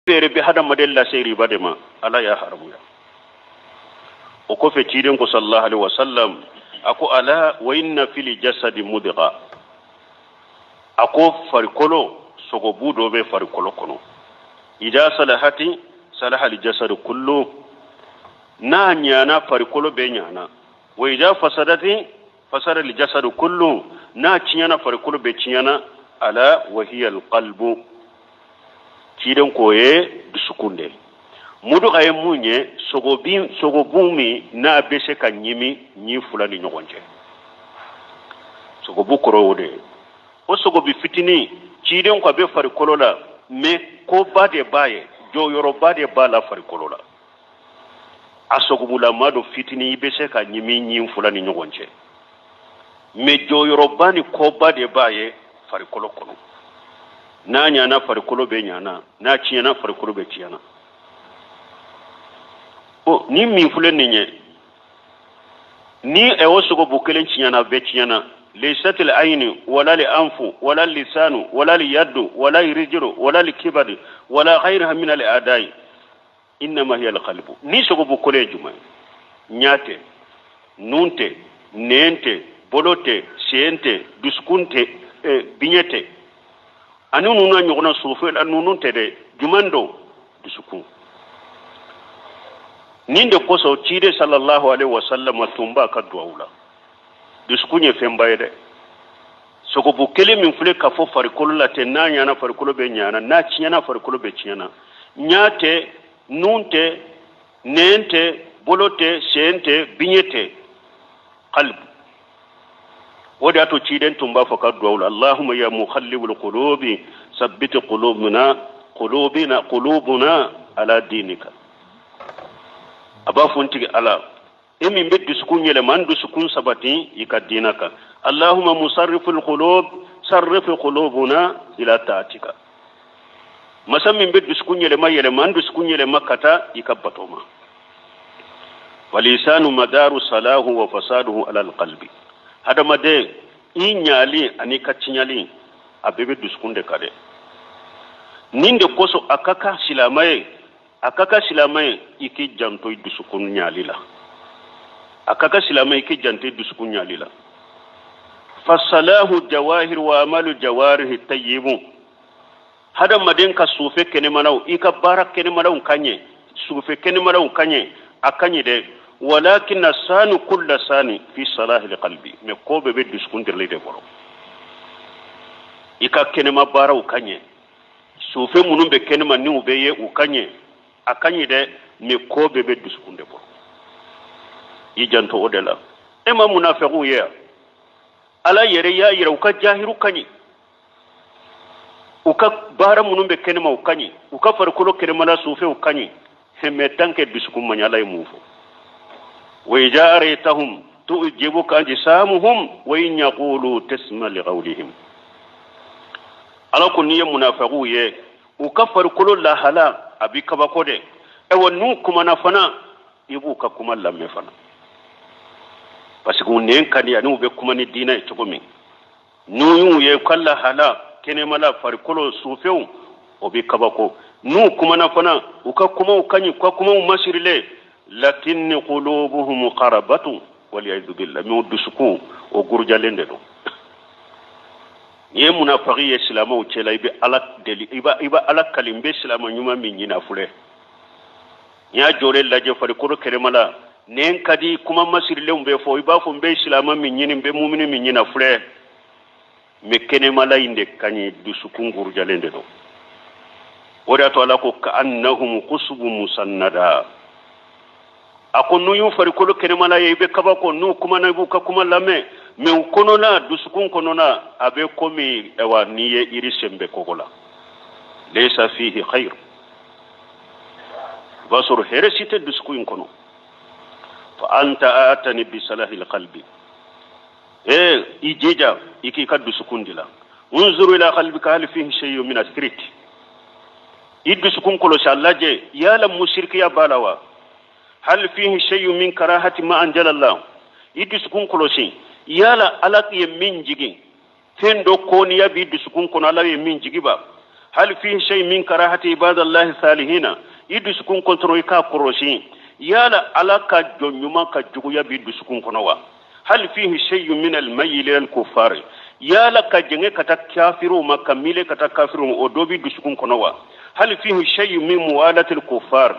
fere be hada madella seri badema ala ya haramu ya o ko fe ciden ko sallallahu alaihi wasallam ako ala wa inna fil jasadi mudgha ako farikolo sogo budo be farikolo kono ida salahati salaha al jasad kullu na nyana farikolo be nyana wa ida fasadati fasara al jasad kullu na ciyana farikolo be ciyana ala wa hiya al qalbu ciden koye dusukunde mudu aye munye sogo bumi na bese ka nyimi nyi fulani nyogonje sogo bukoro wode o sogo bi fitini ciden ko be fari kolola me ko bade baye jo yoro bade bala fari kolola asogo bula mado fitini bese ka nyimi nyi fulani nyogonje me jo yoro bani ko bade baye fari kolo kono na nyana farikolo be nyana na ciyana farikolo be ciyana o ni mi fulen ninye ni e wosogo bukelen ciyana be ciyana laysat al ayni wala li anfu wala lisanu wala li yaddu wala rijlu wala li kibadi wala ghayraha min al adai inma hiya al qalbu ni sogo bukole juma nyate nunte nente bolote siente duskunte binyete anu nuna nyogona sufel anu nun tede jumando dusukun ninde koso cide sallallahu alaihi wasallam tumba ka duwula dusukunye fembayde soko bukele min fule ka fo farikolo la te na nyana farikolo be nyana na ciyana farikolo be ciyana nyate nunte nente bolote sente binyete qalb wodi ato ciden tumba faka duwul allahumma ya mukhallibul qulubi sabbit qulubuna ala dinika aba funti ala emi beddi sukun yele mandu sukun sabati ikadinaka allahumma musarriful qulub sarrif qulubuna ila taatika masam beddi sukun yele mayele mandu sukun yele makata ikabatoma walisanu madaru salahu wa fasaduhu ala alqalbi hada made inyali ani kacinyali abebe duskunde kade ninde koso akaka silamaye iki janto duskun nyali la akaka silamaye iki janto duskun nyali la fasalahu jawahir wa amalu jawarih tayyibu hada maden ka sufe kene manaw ika barak kene manaw kanye sufe kene manaw kanye akanye de ولكن السان كل سان في صلاح القلب مكوبه بدسكون درلي دبرو يكا كنما بارو كاني سوفي منو be kenema ni ubeye ukanye akanye de mekوبه بدسكون دبرو yijanto odela ema munafiqu ya ala yere ya yira uka jahiru kanyi uka bara munum be kenema ukanyi uka farkulo kenema la sufe ukanyi hemme tanke biskum manyala yumufu wa ijaratuhum tujibuka jisamuhum wa in yaqulu tasma li qawlihim ala kunniya munafiqu ye uka farkulo la hala abika bakode e wonu kuma nafana ibuka kuma lamme fana parce que on kadi anu be kuma ni dina e togomi nu ye kala hala kene mala farikolo sufew obi kabako nu kuma na fana uka kuma ukanyi kwa kuma masirile lakin qulubuhum qarabatu wal yaidu billah mi dusuku o gurjalende do ye munafiqi islamu chela ibe alak deli iba alak kalimbe islamu nyuma min yina fule ya jore laje farikolo kene mala nen kadi kuma masirile umbe fo iba fo mbe islamu min yini mbe mu'mini min yina fule me kene mala inde kanyi dusukun gurjalende do wada to ala ko ka annahum qusbun musannada akonu yu farikolo kene mala yebe kaba ko nu kuma na buka kuma lame me kono na dusukun kono na abe komi ewa niye iri sembe kogola laysa fihi khair basur heresite dusukun kono fa anta atani bi salahil qalbi ijeja iki kaddu sukundila unzuru ila qalbika hal fihi shay'un min ashrik iddu sukun kolo shallaje yala mushriki ya balawa hal fihi shay'un min karahati ma anjala Allah iddu sukun kolo shi yala alaq ye min jigi tendo ko ni ya bi iddu sukun kono ala ye min jigi ba هل فيه شيء من كراهة عباد الله الصالحين يدسكون كنترول كروشين يالا على كجنيما كجويا بيدسكون كنوا هل فيه شيء من الميل للكفار يالا كجنة كتكافروا ما كميل كتكافروا ودوبي دسكون كنوا هل فيه شيء من موالة الكفار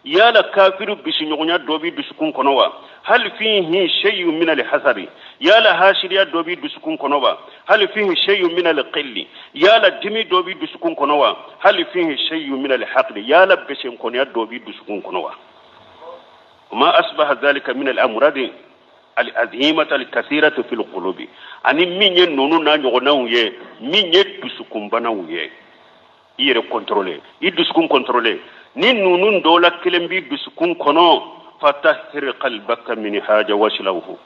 يالا كافر بسنيونيا دوبي دسكون كنوا هل فيه شيء من الحسد يالا هاشريا دوبي دسكون كنوا هل فيه شيء من القل يالا دمي دوبي دسكون كنوا هل فيه شيء من الحقد يالا بسنكونيا دوبي دسكون كنوا وما أصبح ذلك من الأمراض الأزهيمة الكثيرة في القلوب أني مين ينونو نانيو يه مين يدسكون بناو يه يرى كنترولي يدسكون كنترولي ni nunun dola kilembi dusukun kono fatahhir qalbaka min haja waslawhu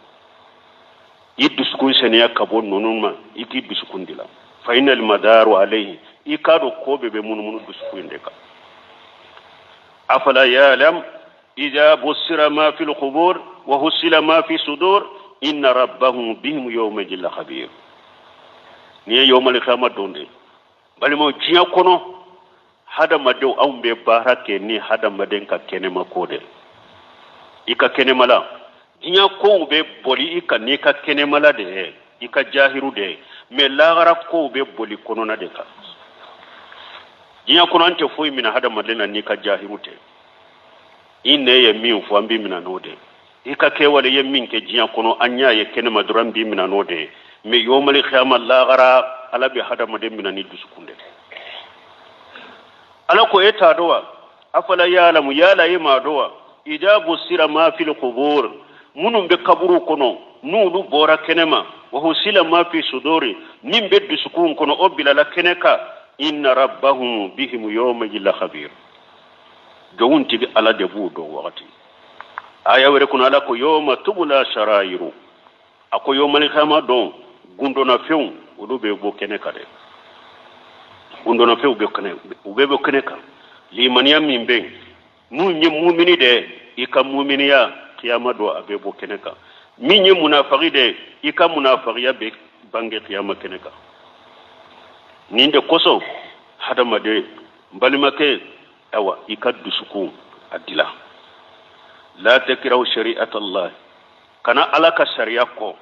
yidusukun seniya kabo nunun ma iki dusukun dila fa inal madaru alayhi ikado kobe be munun dusukun deka afala ya'lam idha busira ma fil qubur wa husila ma fi sudur inna rabbahum bihim yawma jalla khabir ni yawmal qiyamah donde bali mo jiya kono hada madew awmbe barake ni hada maden ka kenema kode ika kenemala jinya ko be boli ika ni ka kenemala de ika jahiru de me lagara ko be boli kono na de ka jinya kono ante foyi mina hada madena ni ka jahiru te inne ye min fo ambi mina node ika ke wala ye min ke jinya kono anya ye kenema duran bi mina node me yomali khiyama lagara ala be hada maden mina ni dusukunde alako eta dowa afala ya'lamu yala yima dowa ijabu sira ma fil qubur munum be kaburu kono nulu bora kenema wa husila ma fi suduri nimbe dusukun kono obila la keneka inna rabbahum bihim yawma jilla khabir gawunti bi ala debu do wakati aya were kono ala ko yawma tubula sharairu ako yawmal khama don gundo na few odo be bo keneka de undona fe ube keneka limaniya min be mu nye mu'mini de ika mu'miniya qiyama do abe bo keneka min nye munafiki de ika munafiqiya be bange qiyama keneka ninde koso hadama de balimake awa ika dusuku adila la takrahu shari'at Allah kana alaka shari'a ko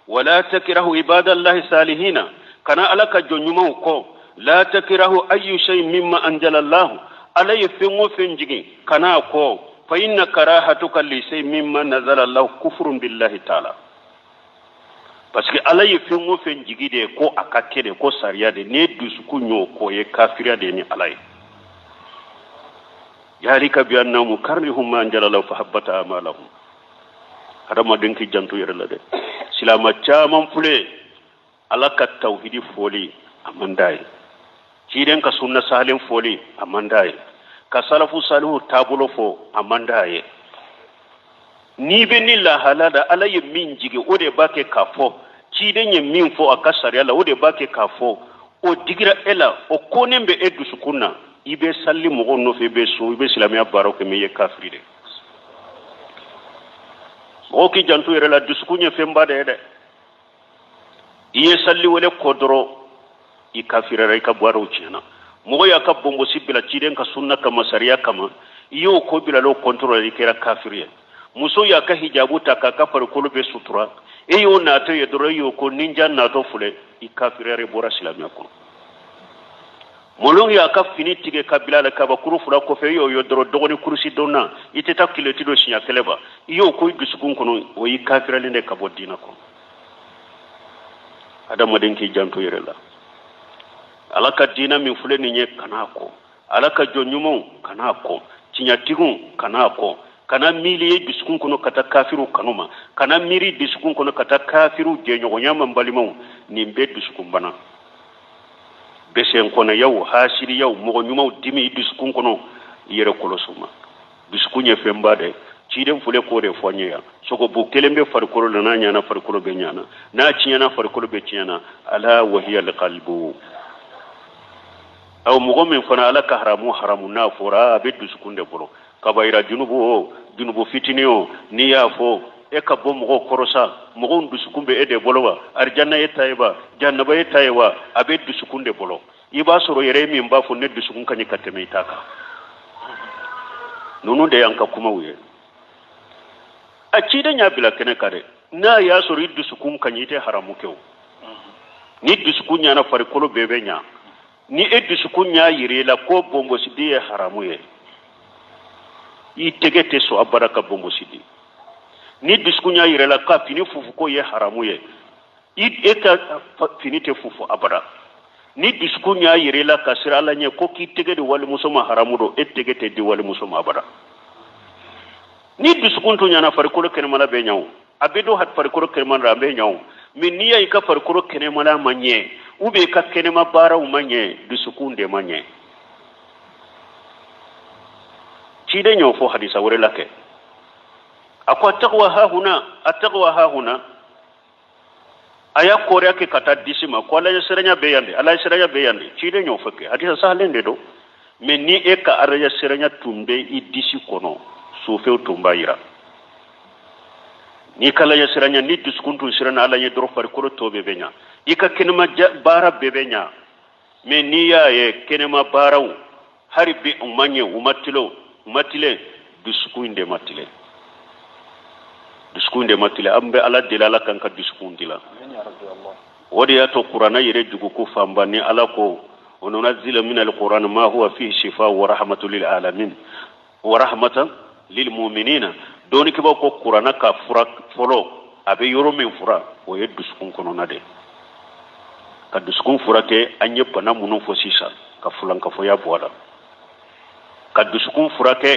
wala takrahu ibadallahi salihina kana alaka jonyuma ko لا تكره أي شيء مما أنزل الله عليه فين فنجي كناكو فإن كراهتك لشيء مما نزل الله كفر بالله تعالى parce que عليه فين فنجي de ko akake de ko sariya de ne dusku nyo ko ye kafira de ni alay yalika bi annahum karihum ma anzala Allah fa habata amalahum hadama denki jantu yere la de silama chaman fule alaka tauhidi foli amandai kiden ka sunna salim foli amandaye ka salafu salihu tabulo fo amandaye ni be ni la halada alaye min jige ode bake kafo kiden ye min fo akasari ala ode bake kafo o digira ela o konembe edu sukunna ibe salli mo no fe be so ibe islamiya baroko me ye kafiri de o ki jantu yere la dusukunye femba de iye salli wala kodro ikafira ka bwaro chena mo ya ka bombo sibila chiden ka sunna kama sariya kama iyo ko bila lo control ikera kafiriya muso ya ka hijabu ta ka kafar kolbe sutura iyo na to ye doro yo ko ninja na to fule ikafira re bora islamiya ko molong ya ka fini tige kabila la ka bakuru fula ko fe yo doro dogoni kursi donna iteta kileti do shinya keleba iyo ko dusukun kono o ikafira le ne ka bodina ko adama denki janto yerela alaka dina min fule ni nye kanako alaka jonyumo kanako tinyatigun kanako kana mili dusukun kono kata kafiru kanuma kana miri dusukun kono kata kafiru jenyogonyama mbalimo ni mbe dusukun bana besen kono yaw hasiri yaw mo nyuma dimi dusukun kono yere kolosuma dusukun ye fembade ciden fule ko de fonya soko bu kelembe farkolo na nyana farkolo be nyana na cinyana farkolo be cinyana ala wahiya alqalbu aw mugomin fana ala ka haramu na fora be dusukun de bolo kabaira junubu fitinio ni ya fo e ka bo mugo korosa mugo dusukun be ede bolo wa arjanna e tayba jannaba e taywa abe dusukun de bolo iba soro yere min ba fo ne dusukun kanyi kateme itaka nunu de yanka kuma wuye a ci da nya bila kene kare na ya soro dusukun kanyi te haramu kew ni dusukun nya na farikolo bebe nya ni dusukun nya yire la ko bombo sidi ya haramu ye i tegete so abaraka bombo sidi ni dusukun nya yire la ka fini fufu ko ye haramu ye i ka fini te fufu abara ni dusukun nya yire la ka sira la nya ko ki tege de wali musoma haramu do tegete di wali musoma abara ni dusukun to nya na farikolo kene mala be nyaw abedo hat farikolo kene mala be nyaw min niya ika farikolo kene mala manye ube ka kene ma bara manye dusukun de manye ci de nyaw fo hadisa wore lake akwa taqwa ha huna aya kore ake kata disima ko ala siranya be yande ci de nyaw fokke hadisa sahlende do min ni e ka araya siranya tumbe i disi kono so few tumba yira ni kala ya siranya ni duskuntu sirana ala ye doro farikolo to bebenya ika kenema bara bebenya me ni ya ye kenema baraw hari bi umanye umatile duskunde matile ambe ala dilala kanka duskundila wadi ya to qur'ana yere jugu ko famba ni ala ko onunazila min alquran ma huwa fihi shifa wa rahmatul lil alamin wa rahmatan lil mu'minina doni ke ba ko qur'ana ka fura folo abe yoro min fura o ye duskun kono na de ka duskun fura ke anye bana munun fo sisa ka fulan ka fo ya boala ka duskun fura ke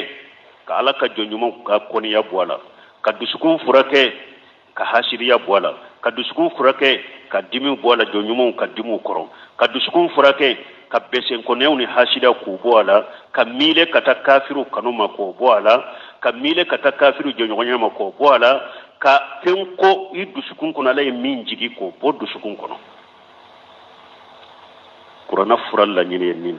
ka ala ka jonyuma ka koni ya boala ka duskun fura ke ka hasiri ya boala ka duskun fura ke ka dimi boala jonyuma ka dimu koro ka duskun fura ke ka besen konew ni hasida ku boala ka mile kata kafiru kanuma ko boala ka mile kata kafiru jonyonya ma ko boala ka fenko i dusukun kono lay min jigi ko bo dusukun kono qur'ana fural la nyine ni